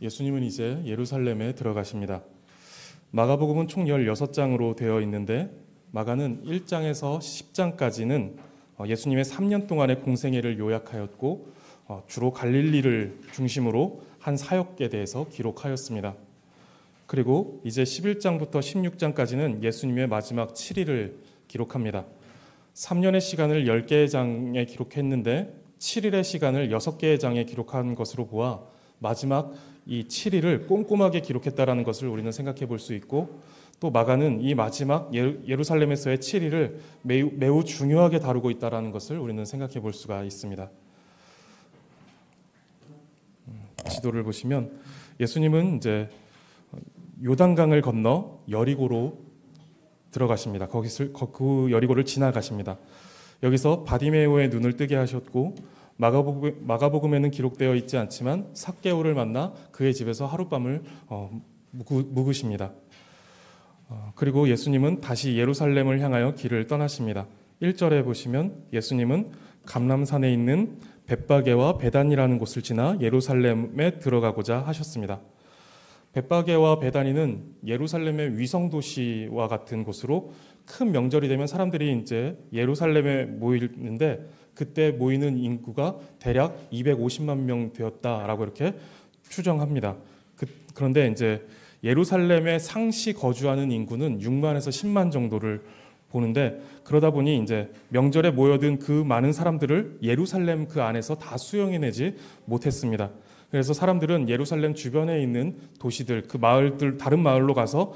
예수님은 이제 예루살렘에 들어가십니다. 마가복음은 총 16장으로 되어 있는데 마가는 1장에서 10장까지는 예수님의 3년 동안의 공생애를 요약하였고 주로 갈릴리를 중심으로 한 사역에 대해서 기록하였습니다. 그리고 이제 11장부터 16장까지는 예수님의 마지막 7일을 기록합니다. 3년의 시간을 10개의 장에 기록했는데 7일의 시간을 6개의 장에 기록한 것으로 보아 마지막 이 7일을 꼼꼼하게 기록했다라는 것을 우리는 생각해 볼 수 있고, 또 마가는 이 마지막 예루살렘에서의 7일을 매우 중요하게 다루고 있다라는 것을 우리는 생각해 볼 수가 있습니다. 지도를 보시면 예수님은 이제 요단강을 건너 여리고로 들어가십니다. 그 여리고를 지나가십니다. 여기서 바디메오의 눈을 뜨게 하셨고, 마가복음에는 기록되어 있지 않지만 삭개오를 만나 그의 집에서 하룻밤을 묵으십니다. 그리고 예수님은 다시 예루살렘을 향하여 길을 떠나십니다. 1절에 보시면 예수님은 감람산에 있는 벳바게와 베단이라는 곳을 지나 예루살렘에 들어가고자 하셨습니다. 벳바게와 베다니는 예루살렘의 위성 도시와 같은 곳으로 큰 명절이 되면 사람들이 이제 예루살렘에 모이는데, 그때 모이는 인구가 대략 250만 명 되었다라고 이렇게 추정합니다. 그런데 이제 예루살렘에 상시 거주하는 인구는 6만에서 10만 정도를 보는데, 그러다 보니 이제 명절에 모여든 그 많은 사람들을 예루살렘 그 안에서 다 수용해내지 못했습니다. 그래서 사람들은 예루살렘 주변에 있는 도시들, 그 마을들, 다른 마을로 가서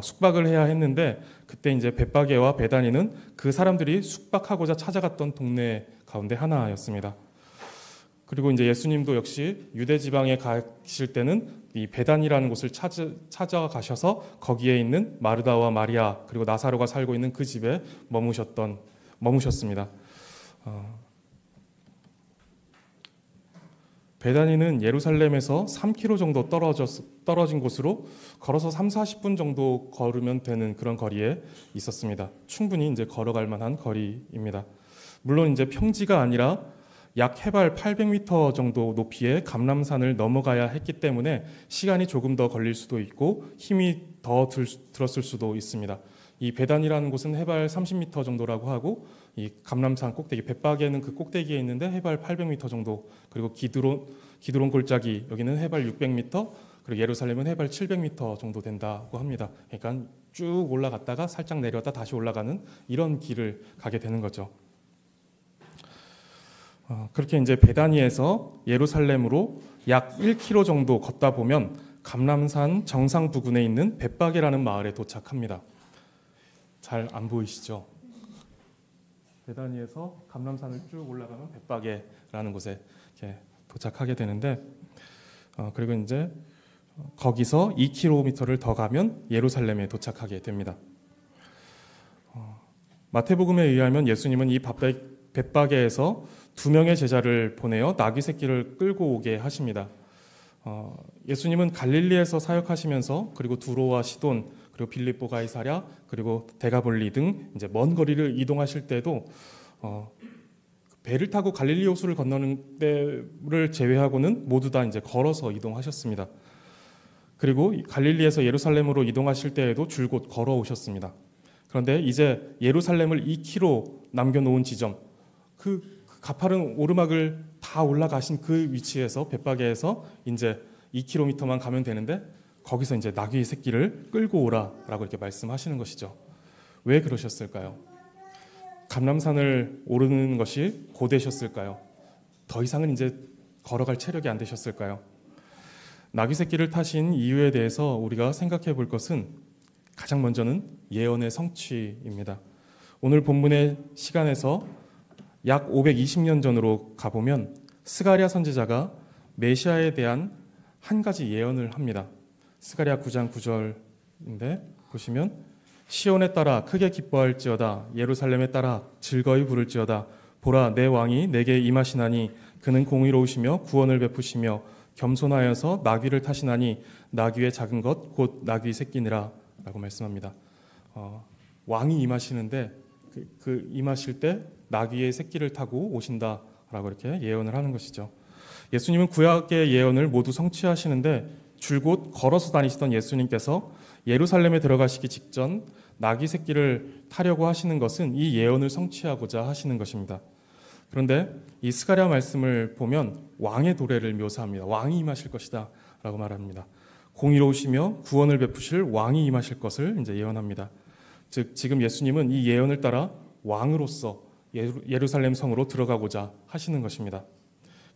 숙박을 해야 했는데, 그때 이제 벳바게와 베다니는 그 사람들이 숙박하고자 찾아갔던 동네 가운데 하나였습니다. 그리고 이제 예수님도 역시 유대 지방에 가실 때는 이 베단이라는 곳을 찾아가셔서 거기에 있는 마르다와 마리아 그리고 나사로가 살고 있는 그 집에 머무셨습니다. 베다니는 예루살렘에서 3km 정도 떨어진 곳으로 걸어서 30-40분 정도 걸으면 되는 그런 거리에 있었습니다. 충분히 이제 걸어갈 만한 거리입니다. 물론 이제 평지가 아니라 약 해발 800m 정도 높이의 감람산을 넘어가야 했기 때문에 시간이 조금 더 걸릴 수도 있고 힘이 더 들었을 수도 있습니다. 이 베단이라는 곳은 해발 30m 정도라고 하고, 이 감람산 꼭대기 벳바게는 그 꼭대기에 있는데 해발 800m 정도, 그리고 기드론 골짜기 여기는 해발 600m, 그리고 예루살렘은 해발 700m 정도 된다고 합니다. 그러니까 쭉 올라갔다가 살짝 내려다 다시 올라가는 이런 길을 가게 되는 거죠. 그렇게 이제 베다니에서 예루살렘으로 약 1km 정도 걷다 보면 감람산 정상 부근에 있는 벳바게라는 마을에 도착합니다. 잘 안 보이시죠? 베다니에서 감람산을 쭉 올라가면 벳바게라는 곳에 이렇게 도착하게 되는데, 그리고 이제 거기서 2km를 더 가면 예루살렘에 도착하게 됩니다. 마태복음에 의하면 예수님은 이 벳바게에서 2명의 제자를 보내어 나귀 새끼를 끌고 오게 하십니다. 예수님은 갈릴리에서 사역하시면서 그리고 두로와 시돈, 그리고 빌립보 가이사랴, 그리고 데가볼리 등 이제 먼 거리를 이동하실 때도 배를 타고 갈릴리 호수를 건너는 때를 제외하고는 모두 다 이제 걸어서 이동하셨습니다. 그리고 갈릴리에서 예루살렘으로 이동하실 때에도 줄곧 걸어오셨습니다. 그런데 이제 예루살렘을 2km 남겨놓은 지점, 그 가파른 오르막을 다 올라가신 그 위치에서 벳바게에서 이제 2km만 가면 되는데, 거기서 이제 나귀 새끼를 끌고 오라라고 이렇게 말씀하시는 것이죠. 왜 그러셨을까요? 감람산을 오르는 것이 고되셨을까요? 더 이상은 이제 걸어갈 체력이 안 되셨을까요? 나귀 새끼를 타신 이유에 대해서 우리가 생각해 볼 것은 가장 먼저는 예언의 성취입니다. 오늘 본문의 시간에서 약 520년 전으로 가보면 스가랴 선지자가 메시아에 대한 한 가지 예언을 합니다. 스가랴 9장 9절인데 보시면 시온에 따라 크게 기뻐할지어다, 예루살렘에 따라 즐거이 부를지어다. 보라, 내 왕이 내게 임하시나니 그는 공의로우시며 구원을 베푸시며 겸손하여서 나귀를 타시나니 나귀의 작은 것 곧 나귀 새끼니라 라고 말씀합니다. 왕이 임하시는데 그 임하실 때 나귀의 새끼를 타고 오신다라고 이렇게 예언을 하는 것이죠. 예수님은 구약의 예언을 모두 성취하시는데 줄곧 걸어서 다니시던 예수님께서 예루살렘에 들어가시기 직전 나귀 새끼를 타려고 하시는 것은 이 예언을 성취하고자 하시는 것입니다. 그런데 이 스가랴 말씀을 보면 왕의 도래를 묘사합니다. 왕이 임하실 것이다 라고 말합니다. 공의로우시며 구원을 베푸실 왕이 임하실 것을 이제 예언합니다. 즉 지금 예수님은 이 예언을 따라 왕으로서 예루살렘 성으로 들어가고자 하시는 것입니다.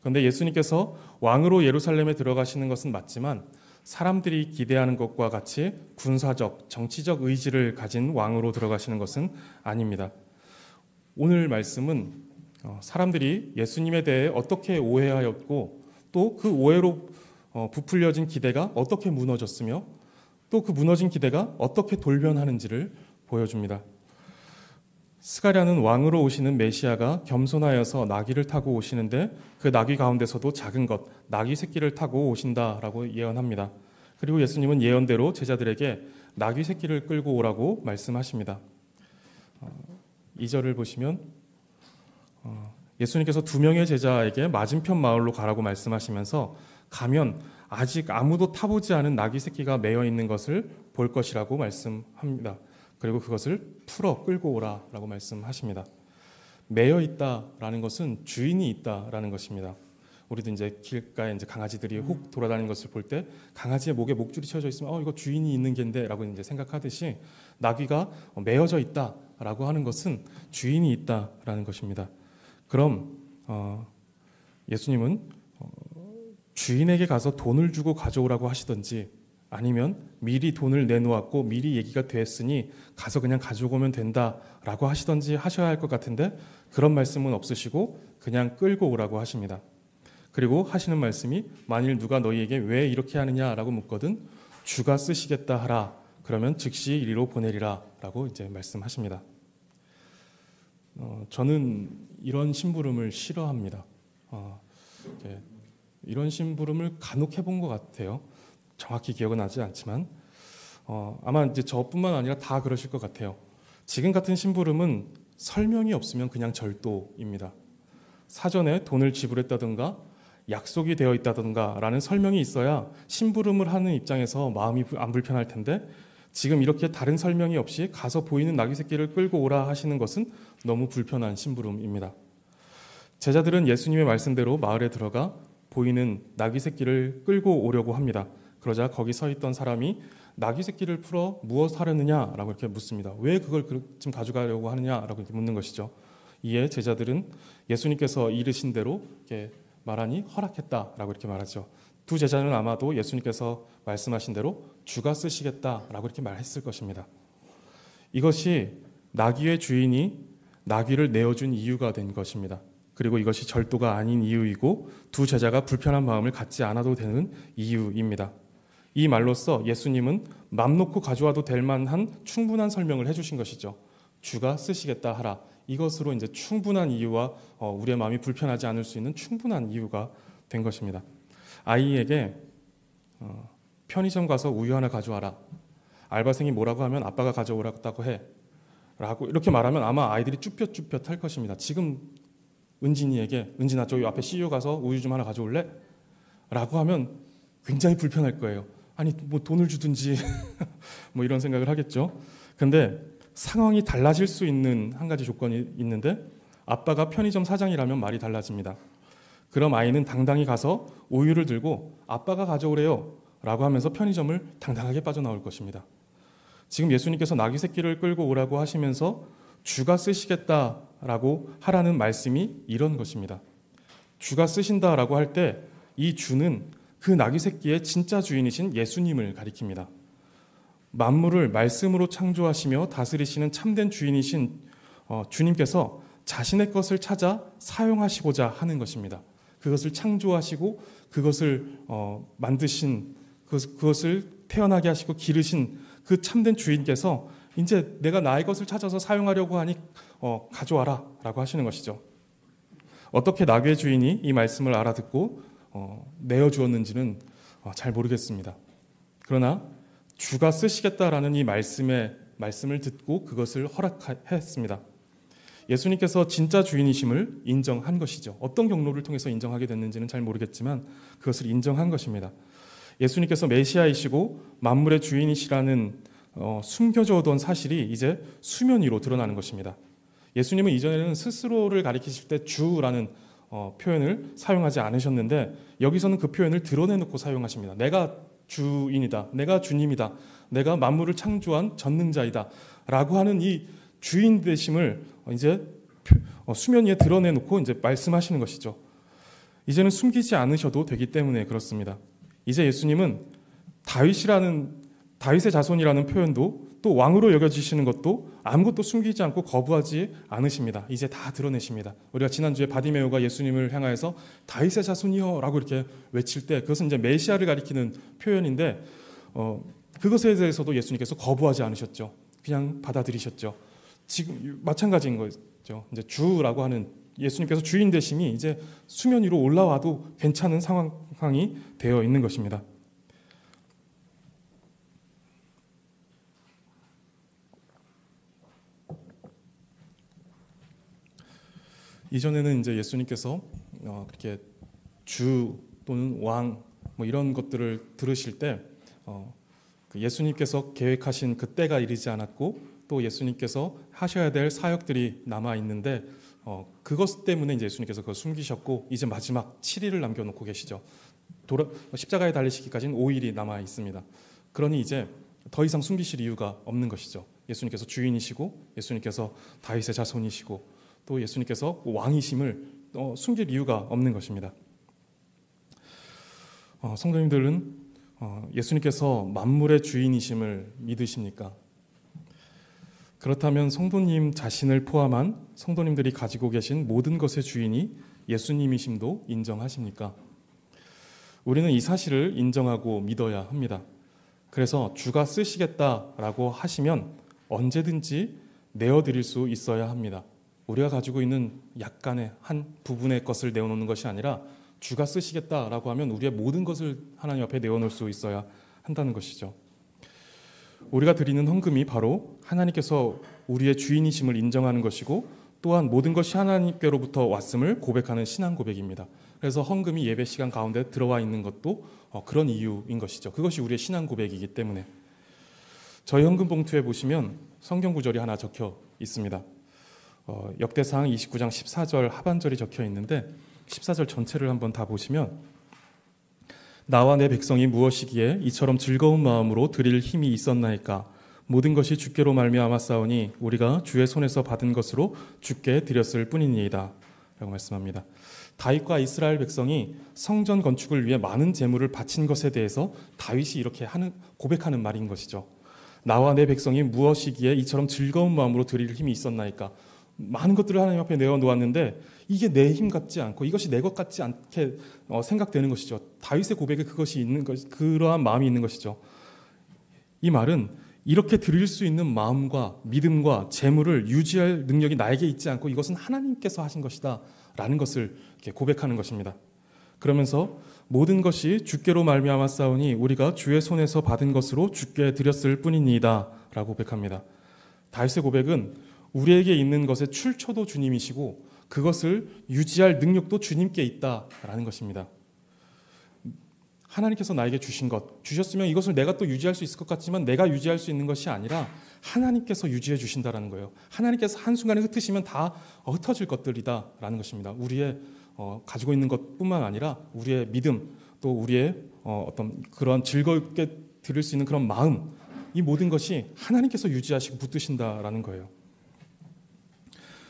그런데 예수님께서 왕으로 예루살렘에 들어가시는 것은 맞지만 사람들이 기대하는 것과 같이 군사적, 정치적 의지를 가진 왕으로 들어가시는 것은 아닙니다. 오늘 말씀은 사람들이 예수님에 대해 어떻게 오해하였고 또 그 오해로 부풀려진 기대가 어떻게 무너졌으며 또 그 무너진 기대가 어떻게 돌변하는지를 보여줍니다. 스가랴는 왕으로 오시는 메시아가 겸손하여서 나귀를 타고 오시는데 그 나귀 가운데서도 작은 것, 나귀 새끼를 타고 오신다라고 예언합니다. 그리고 예수님은 예언대로 제자들에게 나귀 새끼를 끌고 오라고 말씀하십니다. 2절을 보시면 예수님께서 2명의 제자에게 맞은편 마을로 가라고 말씀하시면서 가면 아직 아무도 타보지 않은 나귀 새끼가 매여 있는 것을 볼 것이라고 말씀합니다. 그리고 그것을 풀어 끌고 오라라고 말씀하십니다. 매여 있다라는 것은 주인이 있다라는 것입니다. 우리도 이제 길가에 이제 강아지들이 혹 돌아다니는 것을 볼 때 강아지의 목에 목줄이 채워져 있으면 이거 주인이 있는 겐데라고 이제 생각하듯이 나귀가 매여져 있다라고 하는 것은 주인이 있다라는 것입니다. 그럼 예수님은 주인에게 가서 돈을 주고 가져오라고 하시던지 아니면 미리 돈을 내놓았고 미리 얘기가 됐으니 가서 그냥 가져오면 된다라고 하시던지 하셔야 할 것 같은데 그런 말씀은 없으시고 그냥 끌고 오라고 하십니다. 그리고 하시는 말씀이 만일 누가 너희에게 왜 이렇게 하느냐라고 묻거든 주가 쓰시겠다 하라. 그러면 즉시 이리로 보내리라 라고 이제 말씀하십니다. 저는 이런 심부름을 싫어합니다. 이런 심부름을 간혹 해본 것 같아요. 정확히 기억은 나지 않지만 아마 이제 저뿐만 아니라 다 그러실 것 같아요. 지금 같은 심부름은 설명이 없으면 그냥 절도입니다. 사전에 돈을 지불했다든가 약속이 되어 있다든가 라는 설명이 있어야 심부름을 하는 입장에서 마음이 안 불편할 텐데 지금 이렇게 다른 설명이 없이 가서 보이는 나귀 새끼를 끌고 오라 하시는 것은 너무 불편한 심부름입니다. 제자들은 예수님의 말씀대로 마을에 들어가 보이는 나귀 새끼를 끌고 오려고 합니다. 그러자 거기 서 있던 사람이 나귀 새끼를 풀어 무엇 하려느냐라고 이렇게 묻습니다. 왜 그걸 지금 가져가려고 하느냐라고 이렇게 묻는 것이죠. 이에 제자들은 예수님께서 이르신 대로 이렇게 말하니 허락했다라고 이렇게 말하죠. 두 제자는 아마도 예수님께서 말씀하신 대로 주가 쓰시겠다라고 이렇게 말했을 것입니다. 이것이 나귀의 주인이 나귀를 내어준 이유가 된 것입니다. 그리고 이것이 절도가 아닌 이유이고 두 제자가 불편한 마음을 갖지 않아도 되는 이유입니다. 이 말로써 예수님은 맘 놓고 가져와도 될 만한 충분한 설명을 해주신 것이죠. 주가 쓰시겠다 하라. 이것으로 이제 충분한 이유와 우리의 마음이 불편하지 않을 수 있는 충분한 이유가 된 것입니다. 아이에게 편의점 가서 우유 하나 가져와라. 알바생이 뭐라고 하면 아빠가 가져오라고 해. 라고 이렇게 말하면 아마 아이들이 쭈뼛쭈뼛 할 것입니다. 지금 은진이에게 은진아 저기 앞에 CU 가서 우유 좀 하나 가져올래? 라고 하면 굉장히 불편할 거예요. 아니 뭐 돈을 주든지 뭐 이런 생각을 하겠죠. 근데 상황이 달라질 수 있는 한 가지 조건이 있는데 아빠가 편의점 사장이라면 말이 달라집니다. 그럼 아이는 당당히 가서 우유를 들고 아빠가 가져오래요 라고 하면서 편의점을 당당하게 빠져나올 것입니다. 지금 예수님께서 나귀 새끼를 끌고 오라고 하시면서 주가 쓰시겠다라고 하라는 말씀이 이런 것입니다. 주가 쓰신다라고 할 때 이 주는 그 나귀 새끼의 진짜 주인이신 예수님을 가리킵니다. 만물을 말씀으로 창조하시며 다스리시는 참된 주인이신 주님께서 자신의 것을 찾아 사용하시고자 하는 것입니다. 그것을 창조하시고 그것을 만드신 그것을 태어나게 하시고 기르신 그 참된 주인께서 이제 내가 나의 것을 찾아서 사용하려고 하니 가져와라 라고 하시는 것이죠. 어떻게 나귀의 주인이 이 말씀을 알아듣고 내어주었는지는 잘 모르겠습니다. 그러나 주가 쓰시겠다라는 이 말씀을 듣고 그것을 허락했습니다. 예수님께서 진짜 주인이심을 인정한 것이죠. 어떤 경로를 통해서 인정하게 됐는지는 잘 모르겠지만 그것을 인정한 것입니다. 예수님께서 메시아이시고 만물의 주인이시라는 숨겨져 오던 사실이 이제 수면 위로 드러나는 것입니다. 예수님은 이전에는 스스로를 가리키실 때 주라는 표현을 사용하지 않으셨는데 여기서는 그 표현을 드러내놓고 사용하십니다. 내가 주인이다. 내가 주님이다. 내가 만물을 창조한 전능자이다. 라고 하는 이 주인 되심을 이제 수면 위에 드러내놓고 이제 말씀하시는 것이죠. 이제는 숨기지 않으셔도 되기 때문에 그렇습니다. 이제 예수님은 다윗의 자손이라는 표현도 또 왕으로 여겨지시는 것도 아무것도 숨기지 않고 거부하지 않으십니다. 이제 다 드러내십니다. 우리가 지난주에 바디메오가 예수님을 향하여서 다윗의 자손이여 라고 이렇게 외칠 때 그것은 이제 메시아를 가리키는 표현인데 그것에 대해서도 예수님께서 거부하지 않으셨죠. 그냥 받아들이셨죠. 지금 마찬가지인 거죠. 이제 주라고 하는 예수님께서 주인 되심이 이제 수면 위로 올라와도 괜찮은 상황이 되어 있는 것입니다. 이전에는 이제 예수님께서 그렇게 주 또는 왕 뭐 이런 것들을 들으실 때 예수님께서 계획하신 그 때가 이르지 않았고 또 예수님께서 하셔야 될 사역들이 남아 있는데 그것 때문에 이제 예수님께서 그걸 숨기셨고 이제 마지막 7일을 남겨놓고 계시죠. 십자가에 달리시기까지는 5일이 남아 있습니다. 그러니 이제 더 이상 숨기실 이유가 없는 것이죠. 예수님께서 주인이시고 예수님께서 다윗의 자손이시고 또 예수님께서 왕이심을 숨길 이유가 없는 것입니다. 성도님들은 예수님께서 만물의 주인이심을 믿으십니까? 그렇다면 성도님 자신을 포함한 성도님들이 가지고 계신 모든 것의 주인이 예수님이심도 인정하십니까? 우리는 이 사실을 인정하고 믿어야 합니다. 그래서 주가 쓰시겠다라고 하시면 언제든지 내어드릴 수 있어야 합니다. 우리가 가지고 있는 약간의 한 부분의 것을 내어놓는 것이 아니라 주가 쓰시겠다라고 하면 우리의 모든 것을 하나님 앞에 내어놓을 수 있어야 한다는 것이죠. 우리가 드리는 헌금이 바로 하나님께서 우리의 주인이심을 인정하는 것이고 또한 모든 것이 하나님께로부터 왔음을 고백하는 신앙 고백입니다. 그래서 헌금이 예배 시간 가운데 들어와 있는 것도 그런 이유인 것이죠. 그것이 우리의 신앙 고백이기 때문에. 저희 헌금 봉투에 보시면 성경 구절이 하나 적혀 있습니다. 역대상 29장 14절 하반절이 적혀 있는데 14절 전체를 한번 다 보시면 나와 내 백성이 무엇이기에 이처럼 즐거운 마음으로 드릴 힘이 있었나이까 모든 것이 주께로 말미암았사오니 우리가 주의 손에서 받은 것으로 주께 드렸을 뿐이니이다 라고 말씀합니다. 다윗과 이스라엘 백성이 성전 건축을 위해 많은 재물을 바친 것에 대해서 다윗이 이렇게 고백하는 말인 것이죠. 나와 내 백성이 무엇이기에 이처럼 즐거운 마음으로 드릴 힘이 있었나이까 많은 것들을 하나님 앞에 내어놓았는데 이게 내 힘 같지 않고 이것이 내 것 같지 않게 생각되는 것이죠. 다윗의 고백에 그것이 있는 것, 그러한 마음이 있는 것이죠. 이 말은 이렇게 드릴 수 있는 마음과 믿음과 재물을 유지할 능력이 나에게 있지 않고 이것은 하나님께서 하신 것이다 라는 것을 이렇게 고백하는 것입니다. 그러면서 모든 것이 주께로 말미암았사오니 우리가 주의 손에서 받은 것으로 주께 드렸을 뿐이니이다 라고 고백합니다. 다윗의 고백은 우리에게 있는 것의 출처도 주님이시고 그것을 유지할 능력도 주님께 있다라는 것입니다. 하나님께서 나에게 주신 것, 주셨으면 이것을 내가 또 유지할 수 있을 것 같지만 내가 유지할 수 있는 것이 아니라 하나님께서 유지해 주신다라는 거예요. 하나님께서 한순간에 흩으시면 다 흩어질 것들이다라는 것입니다. 우리의 가지고 있는 것뿐만 아니라 우리의 믿음, 또 우리의 어떤 그런 즐겁게 들을 수 있는 그런 마음, 이 모든 것이 하나님께서 유지하시고 붙드신다라는 거예요.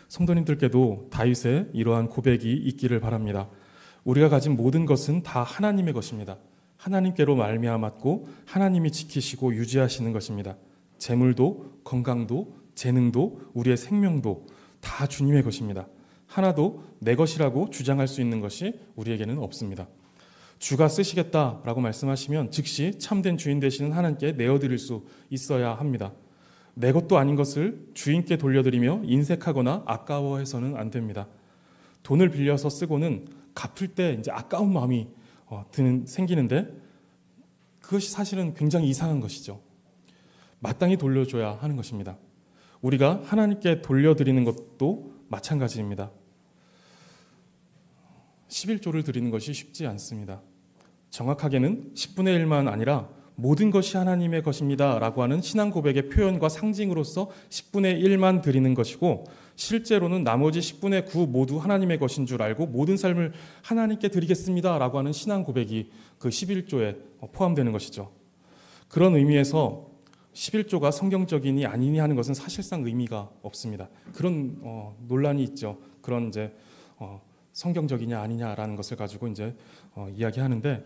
성도님들께도 다윗의 이러한 고백이 있기를 바랍니다. 우리가 가진 모든 것은 다 하나님의 것입니다. 하나님께로 말미암았고 하나님이 지키시고 유지하시는 것입니다. 재물도 건강도 재능도 우리의 생명도 다 주님의 것입니다. 하나도 내 것이라고 주장할 수 있는 것이 우리에게는 없습니다. 주가 쓰시겠다라고 말씀하시면 즉시 참된 주인 되시는 하나님께 내어드릴 수 있어야 합니다. 내 것도 아닌 것을 주인께 돌려드리며 인색하거나 아까워해서는 안 됩니다. 돈을 빌려서 쓰고는 갚을 때 이제 아까운 마음이 생기는데 그것이 사실은 굉장히 이상한 것이죠. 마땅히 돌려줘야 하는 것입니다. 우리가 하나님께 돌려드리는 것도 마찬가지입니다. 11조를 드리는 것이 쉽지 않습니다. 정확하게는 10분의 1만 아니라 모든 것이 하나님의 것입니다 라고 하는 신앙 고백의 표현과 상징으로서 10분의 1만 드리는 것이고, 실제로는 나머지 10분의 9 모두 하나님의 것인 줄 알고 모든 삶을 하나님께 드리겠습니다 라고 하는 신앙 고백이 그 11조에 포함되는 것이죠. 그런 의미에서 11조가 성경적이니 아니니 하는 것은 사실상 의미가 없습니다. 그런 논란이 있죠. 그런 이제 성경적이냐 아니냐라는 것을 가지고 이제 이야기하는데,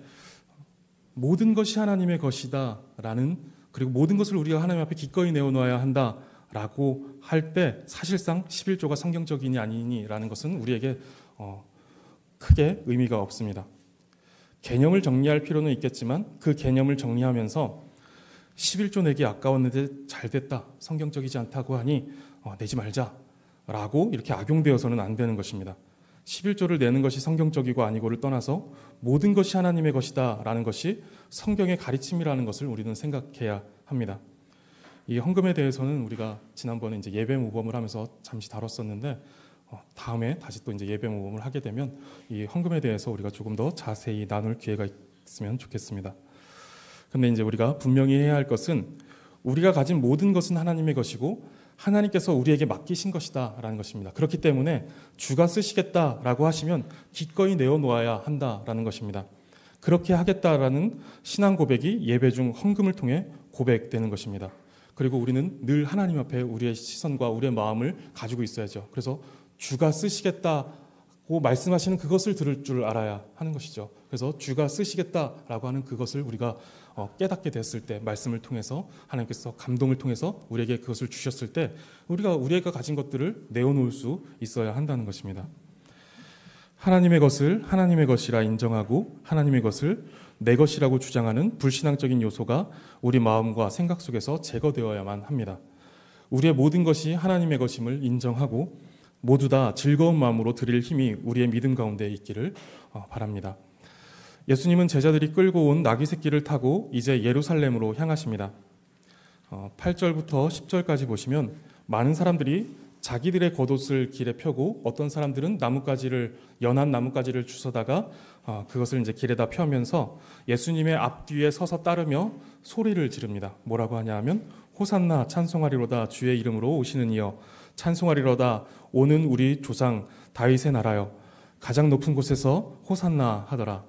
모든 것이 하나님의 것이다라는, 그리고 모든 것을 우리가 하나님 앞에 기꺼이 내어놓아야 한다라고 할 때 사실상 11조가 성경적이니 아니니라는 것은 우리에게 크게 의미가 없습니다. 개념을 정리할 필요는 있겠지만 그 개념을 정리하면서 11조 내기 아까웠는데 잘 됐다, 성경적이지 않다고 하니 내지 말자라고 이렇게 악용되어서는 안 되는 것입니다. 11조를 내는 것이 성경적이고 아니고를 떠나서 모든 것이 하나님의 것이다 라는 것이 성경의 가르침이라는 것을 우리는 생각해야 합니다. 이 헌금에 대해서는 우리가 지난번에 이제 예배 모범을 하면서 잠시 다뤘었는데, 다음에 다시 또 이제 예배 모범을 하게 되면 이 헌금에 대해서 우리가 조금 더 자세히 나눌 기회가 있으면 좋겠습니다. 근데 이제 우리가 분명히 해야 할 것은, 우리가 가진 모든 것은 하나님의 것이고 하나님께서 우리에게 맡기신 것이다라는 것입니다. 그렇기 때문에 주가 쓰시겠다라고 하시면 기꺼이 내어놓아야 한다라는 것입니다. 그렇게 하겠다라는 신앙 고백이 예배 중 헌금을 통해 고백되는 것입니다. 그리고 우리는 늘 하나님 앞에 우리의 시선과 우리의 마음을 가지고 있어야죠. 그래서 주가 쓰시겠다고 말씀하시는 그것을 들을 줄 알아야 하는 것이죠. 그래서 주가 쓰시겠다라고 하는 그것을 우리가 깨닫게 됐을 때, 말씀을 통해서 하나님께서 감동을 통해서 우리에게 그것을 주셨을 때 우리가 가진 것들을 내어놓을 수 있어야 한다는 것입니다. 하나님의 것을 하나님의 것이라 인정하고 하나님의 것을 내 것이라고 주장하는 불신앙적인 요소가 우리 마음과 생각 속에서 제거되어야만 합니다. 우리의 모든 것이 하나님의 것임을 인정하고 모두 다 즐거운 마음으로 드릴 힘이 우리의 믿음 가운데 있기를 바랍니다. 예수님은 제자들이 끌고 온 나귀 새끼를 타고 이제 예루살렘으로 향하십니다. 8절부터 10절까지 보시면 많은 사람들이 자기들의 겉옷을 길에 펴고, 어떤 사람들은 연한 나뭇가지를 주워다가 그것을 이제 길에다 펴면서 예수님의 앞뒤에 서서 따르며 소리를 지릅니다. 뭐라고 하냐 하면, 호산나 찬송하리로다 주의 이름으로 오시는 이여, 찬송하리로다 오는 우리 조상 다윗의 나라여, 가장 높은 곳에서 호산나 하더라.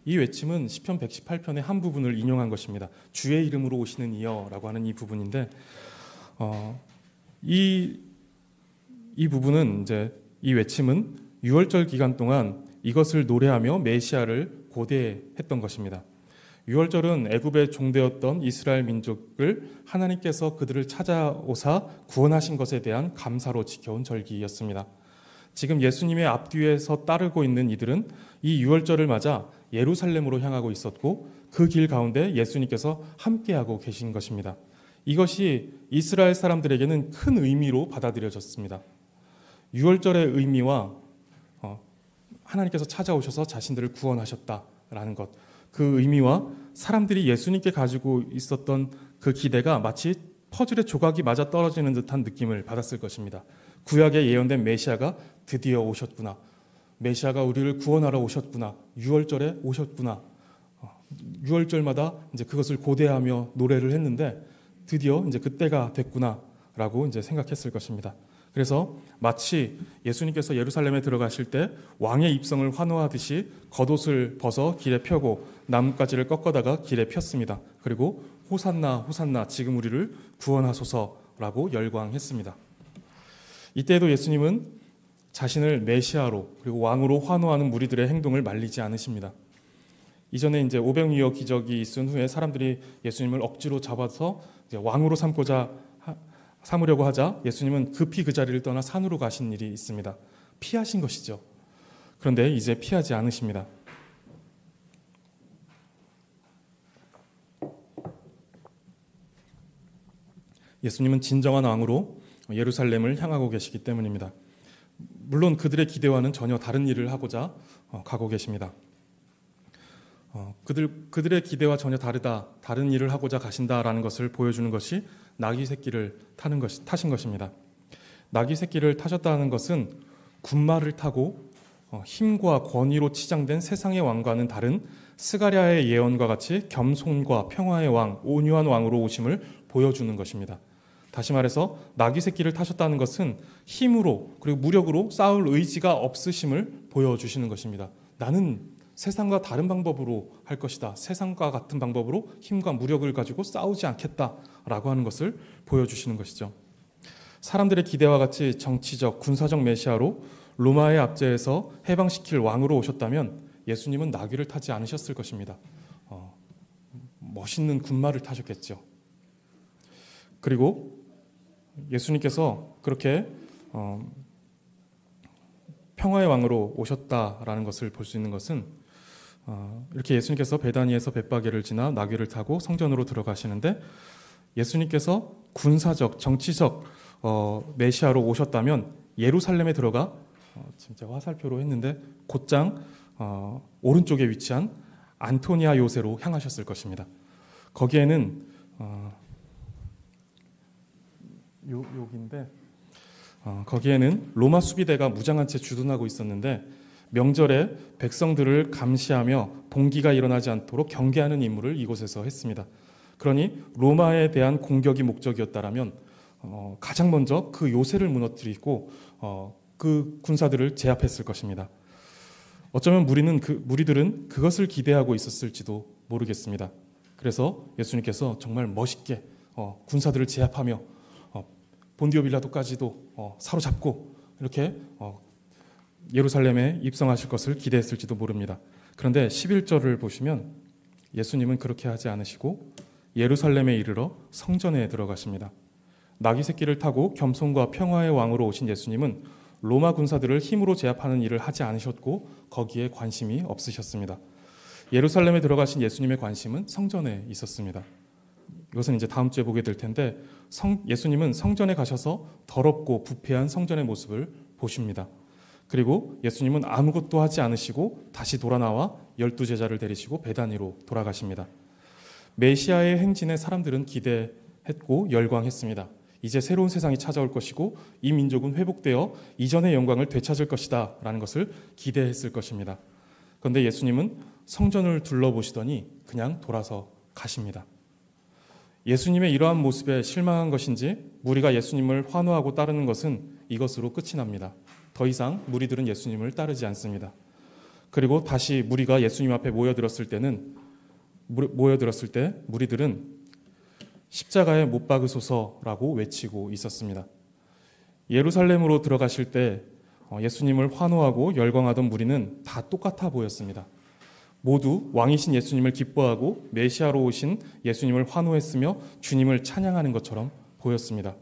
이 외침은 시편 118편의 한 부분을 인용한 것입니다. 주의 이름으로 오시는 이여라고 하는 이 부분인데, 이 부분은 이제 이 외침은 유월절 기간 동안 이것을 노래하며 메시아를 고대했던 것입니다. 유월절은 애굽의 종되었던 이스라엘 민족을 하나님께서 그들을 찾아오사 구원하신 것에 대한 감사로 지켜온 절기였습니다. 지금 예수님의 앞뒤에서 따르고 있는 이들은 이 유월절을 맞아 예루살렘으로 향하고 있었고, 그 길 가운데 예수님께서 함께하고 계신 것입니다. 이것이 이스라엘 사람들에게는 큰 의미로 받아들여졌습니다. 유월절의 의미와 하나님께서 찾아오셔서 자신들을 구원하셨다라는 것, 그 의미와 사람들이 예수님께 가지고 있었던 그 기대가 마치 퍼즐의 조각이 맞아 떨어지는 듯한 느낌을 받았을 것입니다. 구약에 예언된 메시아가 드디어 오셨구나. 메시아가 우리를 구원하러 오셨구나. 유월절에 오셨구나. 유월절마다 이제 그것을 고대하며 노래를 했는데 드디어 이제 그때가 됐구나라고 이제 생각했을 것입니다. 그래서 마치 예수님께서 예루살렘에 들어가실 때 왕의 입성을 환호하듯이 겉옷을 벗어 길에 펴고 나뭇가지를 꺾어다가 길에 폈습니다. 그리고 호산나 호산나 지금 우리를 구원하소서라고 열광했습니다. 이때에도 예수님은 자신을 메시아로 그리고 왕으로 환호하는 무리들의 행동을 말리지 않으십니다. 이전에 이제 오병이어 기적이 있은 후에 사람들이 예수님을 억지로 잡아서 이제 왕으로 삼으려고 하자 예수님은 급히 그 자리를 떠나 산으로 가신 일이 있습니다. 피하신 것이죠. 그런데 이제 피하지 않으십니다. 예수님은 진정한 왕으로 예루살렘을 향하고 계시기 때문입니다. 물론 그들의 기대와는 전혀 다른 일을 하고자 가고 계십니다. 그들의 기대와 전혀 다른 일을 하고자 가신다라는 것을 보여주는 것이 나귀 새끼를 타신 것입니다. 나귀 새끼를 타셨다는 것은 군마를 타고 힘과 권위로 치장된 세상의 왕과는 다른 스가랴의 예언과 같이 겸손과 평화의 왕, 온유한 왕으로 오심을 보여주는 것입니다. 다시 말해서 나귀 새끼를 타셨다는 것은 힘으로 그리고 무력으로 싸울 의지가 없으심을 보여주시는 것입니다. 나는 세상과 다른 방법으로 할 것이다. 세상과 같은 방법으로 힘과 무력을 가지고 싸우지 않겠다라고 하는 것을 보여주시는 것이죠. 사람들의 기대와 같이 정치적, 군사적 메시아로 로마의 압제에서 해방시킬 왕으로 오셨다면 예수님은 나귀를 타지 않으셨을 것입니다. 멋있는 군마를 타셨겠죠. 그리고 예수님께서 그렇게 평화의 왕으로 오셨다라는 것을 볼 수 있는 것은 이렇게 예수님께서 베다니에서 벳바게를 지나 나귀를 타고 성전으로 들어가시는데 예수님께서 군사적, 정치적 메시아로 오셨다면 예루살렘에 들어가 지금 제가 화살표로 했는데 곧장 오른쪽에 위치한 안토니아 요새로 향하셨을 것입니다. 거기에는 여기인데 거기에는 로마 수비대가 무장한 채 주둔하고 있었는데 명절에 백성들을 감시하며 봉기가 일어나지 않도록 경계하는 임무를 이곳에서 했습니다. 그러니 로마에 대한 공격이 목적이었다라면 가장 먼저 그 요새를 무너뜨리고 그 군사들을 제압했을 것입니다. 어쩌면 무리들은 그것을 기대하고 있었을지도 모르겠습니다. 그래서 예수님께서 정말 멋있게 군사들을 제압하며 본디오 빌라도까지도 사로잡고 이렇게 예루살렘에 입성하실 것을 기대했을지도 모릅니다. 그런데 11절을 보시면 예수님은 그렇게 하지 않으시고 예루살렘에 이르러 성전에 들어가십니다. 나귀 새끼를 타고 겸손과 평화의 왕으로 오신 예수님은 로마 군사들을 힘으로 제압하는 일을 하지 않으셨고 거기에 관심이 없으셨습니다. 예루살렘에 들어가신 예수님의 관심은 성전에 있었습니다. 이것은 이제 다음 주에 보게 될 텐데 예수님은 성전에 가셔서 더럽고 부패한 성전의 모습을 보십니다. 그리고 예수님은 아무것도 하지 않으시고 다시 돌아 나와 12제자를 데리시고 베다니로 돌아가십니다. 메시아의 행진에 사람들은 기대했고 열광했습니다. 이제 새로운 세상이 찾아올 것이고 이 민족은 회복되어 이전의 영광을 되찾을 것이다 라는 것을 기대했을 것입니다. 그런데 예수님은 성전을 둘러보시더니 그냥 돌아서 가십니다. 예수님의 이러한 모습에 실망한 것인지 무리가 예수님을 환호하고 따르는 것은 이것으로 끝이 납니다. 더 이상 무리들은 예수님을 따르지 않습니다. 그리고 다시 무리가 예수님 앞에 모여들었을 때 무리들은 십자가에 못 박으소서라고 외치고 있었습니다. 예루살렘으로 들어가실 때 예수님을 환호하고 열광하던 무리는 다 똑같아 보였습니다. 모두 왕이신 예수님을 기뻐하고 메시아로 오신 예수님을 환호했으며 주님을 찬양하는 것처럼 보였습니다.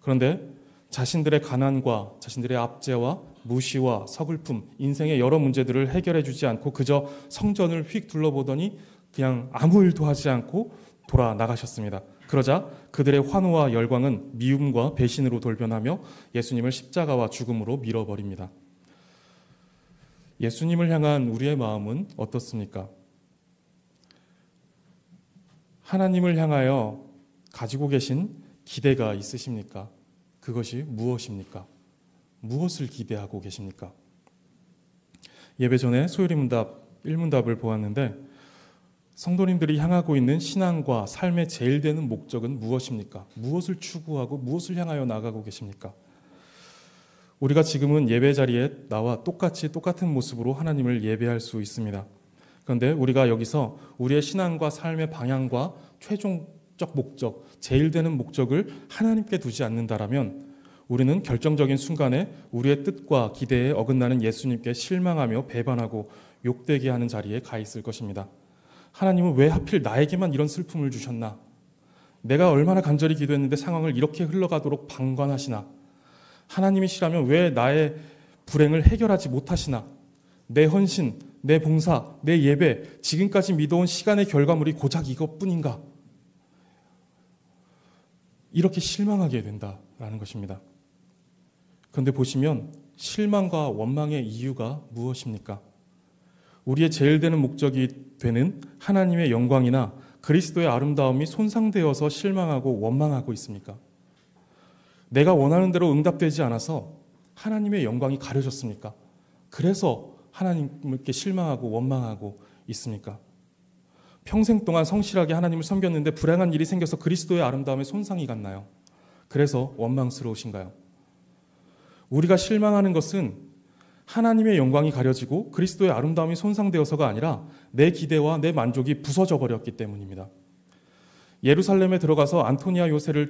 그런데 자신들의 가난과 자신들의 압제와 무시와 서글픔, 인생의 여러 문제들을 해결해 주지 않고 그저 성전을 휙 둘러보더니 그냥 아무 일도 하지 않고 돌아 나가셨습니다. 그러자 그들의 환호와 열광은 미움과 배신으로 돌변하며 예수님을 십자가와 죽음으로 밀어버립니다. 예수님을 향한 우리의 마음은 어떻습니까? 하나님을 향하여 가지고 계신 기대가 있으십니까? 그것이 무엇입니까? 무엇을 기대하고 계십니까? 예배 전에 소요리 문답 1문답을 보았는데 성도님들이 향하고 있는 신앙과 삶의 제일 되는 목적은 무엇입니까? 무엇을 추구하고 무엇을 향하여 나가고 계십니까? 우리가 지금은 예배 자리에 나와 똑같은 모습으로 하나님을 예배할 수 있습니다. 그런데 우리가 여기서 우리의 신앙과 삶의 방향과 최종적 목적, 제일 되는 목적을 하나님께 두지 않는다라면 우리는 결정적인 순간에 우리의 뜻과 기대에 어긋나는 예수님께 실망하며 배반하고 욕되게 하는 자리에 가 있을 것입니다. 하나님은 왜 하필 나에게만 이런 슬픔을 주셨나? 내가 얼마나 간절히 기도했는데 상황을 이렇게 흘러가도록 방관하시나? 하나님이시라면 왜 나의 불행을 해결하지 못하시나? 내 헌신, 내 봉사, 내 예배, 지금까지 믿어온 시간의 결과물이 고작 이것뿐인가? 이렇게 실망하게 된다라는 것입니다. 그런데 보시면 실망과 원망의 이유가 무엇입니까? 우리의 제일 되는 목적이 되는 하나님의 영광이나 그리스도의 아름다움이 손상되어서 실망하고 원망하고 있습니까? 내가 원하는 대로 응답되지 않아서 하나님의 영광이 가려졌습니까? 그래서 하나님께 실망하고 원망하고 있습니까? 평생 동안 성실하게 하나님을 섬겼는데 불행한 일이 생겨서 그리스도의 아름다움에 손상이 갔나요? 그래서 원망스러우신가요? 우리가 실망하는 것은 하나님의 영광이 가려지고 그리스도의 아름다움이 손상되어서가 아니라 내 기대와 내 만족이 부서져 버렸기 때문입니다. 예루살렘에 들어가서 안토니아 요새로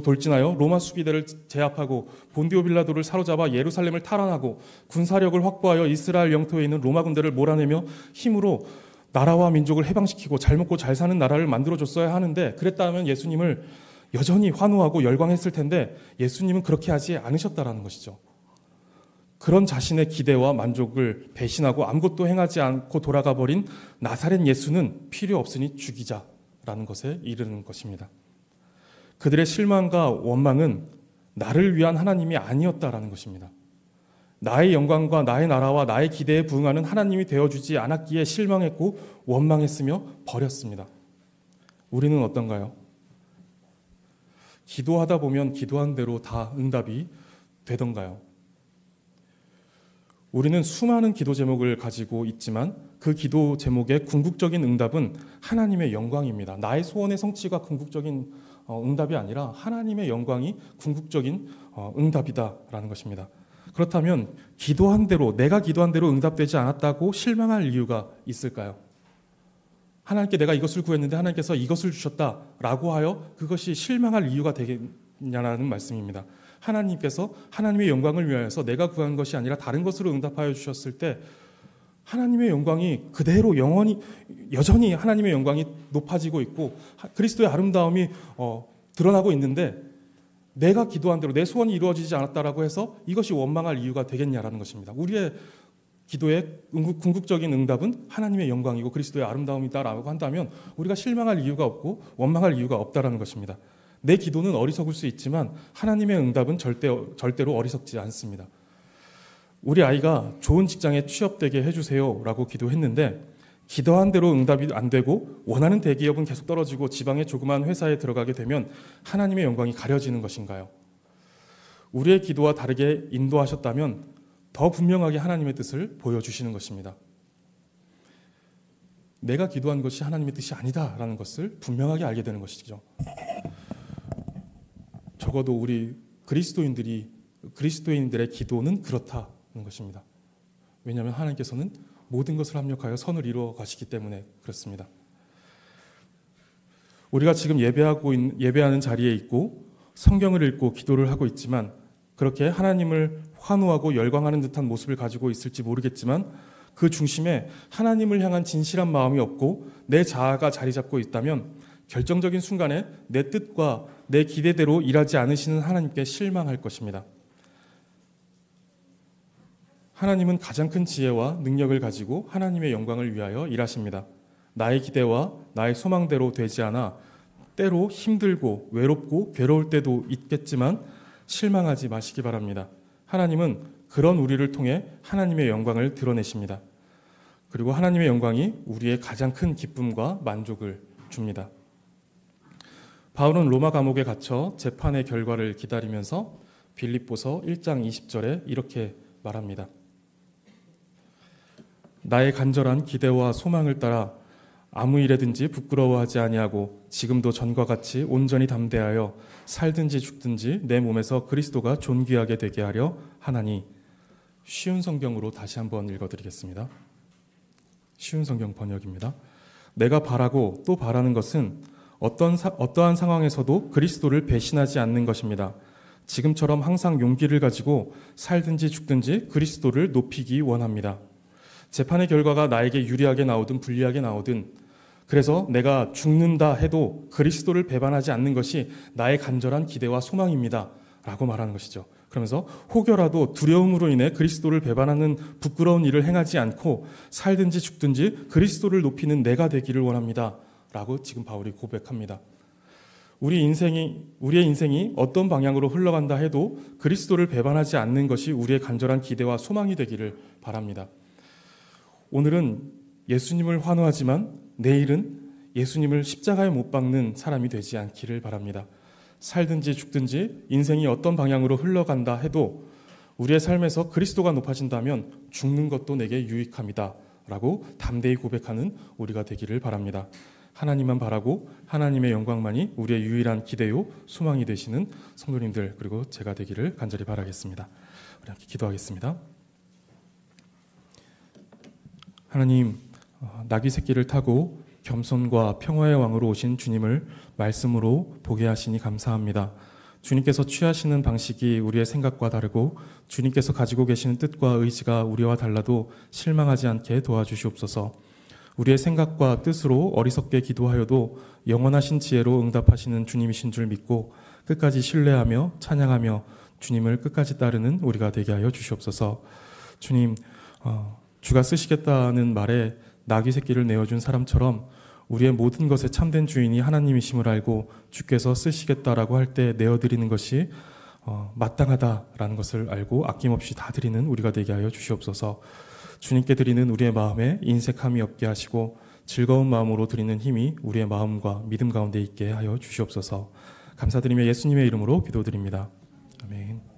돌진하여 로마 수비대를 제압하고 본디오 빌라도를 사로잡아 예루살렘을 탈환하고 군사력을 확보하여 이스라엘 영토에 있는 로마 군대를 몰아내며 힘으로 나라와 민족을 해방시키고 잘 먹고 잘 사는 나라를 만들어줬어야 하는데, 그랬다면 예수님을 여전히 환호하고 열광했을 텐데 예수님은 그렇게 하지 않으셨다라는 것이죠. 그런 자신의 기대와 만족을 배신하고 아무것도 행하지 않고 돌아가 버린 나사렛 예수는 필요 없으니 죽이자라는 것에 이르는 것입니다. 그들의 실망과 원망은 나를 위한 하나님이 아니었다라는 것입니다. 나의 영광과 나의 나라와 나의 기대에 부응하는 하나님이 되어주지 않았기에 실망했고 원망했으며 버렸습니다. 우리는 어떤가요? 기도하다 보면 기도한 대로 다 응답이 되던가요? 우리는 수많은 기도 제목을 가지고 있지만 그 기도 제목의 궁극적인 응답은 하나님의 영광입니다. 나의 소원의 성취가 궁극적인 응답이 아니라 하나님의 영광이 궁극적인 응답이다라는 것입니다. 그렇다면 기도한 대로, 내가 기도한 대로 응답되지 않았다고 실망할 이유가 있을까요? 하나님께 내가 이것을 구했는데 하나님께서 이것을 주셨다라고 하여 그것이 실망할 이유가 되겠냐라는 말씀입니다. 하나님께서 하나님의 영광을 위하여서 내가 구한 것이 아니라 다른 것으로 응답하여 주셨을 때 하나님의 영광이 그대로 여전히 하나님의 영광이 높아지고 있고 그리스도의 아름다움이 드러나고 있는데, 내가 기도한 대로 내 소원이 이루어지지 않았다라고 해서 이것이 원망할 이유가 되겠냐라는 것입니다. 우리의 기도의 궁극적인 응답은 하나님의 영광이고 그리스도의 아름다움이다라고 한다면 우리가 실망할 이유가 없고 원망할 이유가 없다라는 것입니다. 내 기도는 어리석을 수 있지만 하나님의 응답은 절대로 어리석지 않습니다. 우리 아이가 좋은 직장에 취업되게 해주세요라고 기도했는데 기도한 대로 응답이 안 되고 원하는 대기업은 계속 떨어지고 지방의 조그만 회사에 들어가게 되면 하나님의 영광이 가려지는 것인가요? 우리의 기도와 다르게 인도하셨다면 더 분명하게 하나님의 뜻을 보여주시는 것입니다. 내가 기도한 것이 하나님의 뜻이 아니다라는 것을 분명하게 알게 되는 것이죠. 적어도 우리 그리스도인들의 기도는 그렇다는 것입니다. 왜냐하면 하나님께서는 모든 것을 합력하여 선을 이루어 가시기 때문에 그렇습니다. 우리가 지금 예배하는 자리에 있고 성경을 읽고 기도를 하고 있지만 그렇게 하나님을 환호하고 열광하는 듯한 모습을 가지고 있을지 모르겠지만 그 중심에 하나님을 향한 진실한 마음이 없고 내 자아가 자리 잡고 있다면 결정적인 순간에 내 뜻과 내 기대대로 일하지 않으시는 하나님께 실망할 것입니다. 하나님은 가장 큰 지혜와 능력을 가지고 하나님의 영광을 위하여 일하십니다. 나의 기대와 나의 소망대로 되지 않아 때로 힘들고 외롭고 괴로울 때도 있겠지만 실망하지 마시기 바랍니다. 하나님은 그런 우리를 통해 하나님의 영광을 드러내십니다. 그리고 하나님의 영광이 우리의 가장 큰 기쁨과 만족을 줍니다. 바울은 로마 감옥에 갇혀 재판의 결과를 기다리면서 빌립보서 1장 20절에 이렇게 말합니다. 나의 간절한 기대와 소망을 따라 아무 일에든지 부끄러워하지 아니하고 지금도 전과 같이 온전히 담대하여 살든지 죽든지 내 몸에서 그리스도가 존귀하게 되게 하려 하나니. 쉬운 성경으로 다시 한번 읽어드리겠습니다. 쉬운 성경 번역입니다. 내가 바라고 또 바라는 것은 어떠한 상황에서도 그리스도를 배신하지 않는 것입니다. 지금처럼 항상 용기를 가지고 살든지 죽든지 그리스도를 높이기 원합니다. 재판의 결과가 나에게 유리하게 나오든 불리하게 나오든 그래서 내가 죽는다 해도 그리스도를 배반하지 않는 것이 나의 간절한 기대와 소망입니다 라고 말하는 것이죠. 그러면서 혹여라도 두려움으로 인해 그리스도를 배반하는 부끄러운 일을 행하지 않고 살든지 죽든지 그리스도를 높이는 내가 되기를 원합니다 라고 지금 바울이 고백합니다. 우리의 인생이 어떤 방향으로 흘러간다 해도 그리스도를 배반하지 않는 것이 우리의 간절한 기대와 소망이 되기를 바랍니다. 오늘은 예수님을 환호하지만 내일은 예수님을 십자가에 못 박는 사람이 되지 않기를 바랍니다. 살든지 죽든지 인생이 어떤 방향으로 흘러간다 해도 우리의 삶에서 그리스도가 높아진다면 죽는 것도 내게 유익합니다 라고 담대히 고백하는 우리가 되기를 바랍니다. 하나님만 바라고 하나님의 영광만이 우리의 유일한 기대요 소망이 되시는 성도님들 그리고 제가 되기를 간절히 바라겠습니다. 우리 함께 기도하겠습니다. 하나님, 나귀 새끼를 타고 겸손과 평화의 왕으로 오신 주님을 말씀으로 보게 하시니 감사합니다. 주님께서 취하시는 방식이 우리의 생각과 다르고 주님께서 가지고 계시는 뜻과 의지가 우리와 달라도 실망하지 않게 도와주시옵소서. 우리의 생각과 뜻으로 어리석게 기도하여도 영원하신 지혜로 응답하시는 주님이신 줄 믿고 끝까지 신뢰하며 찬양하며 주님을 끝까지 따르는 우리가 되게 하여 주시옵소서. 주님, 주가 쓰시겠다는 말에 나귀 새끼를 내어준 사람처럼 우리의 모든 것의 참된 주인이 하나님이심을 알고 주께서 쓰시겠다라고 할 때 내어드리는 것이 마땅하다라는 것을 알고 아낌없이 다 드리는 우리가 되게 하여 주시옵소서. 주님께 드리는 우리의 마음에 인색함이 없게 하시고 즐거운 마음으로 드리는 힘이 우리의 마음과 믿음 가운데 있게 하여 주시옵소서. 감사드리며 예수님의 이름으로 기도드립니다. 아멘.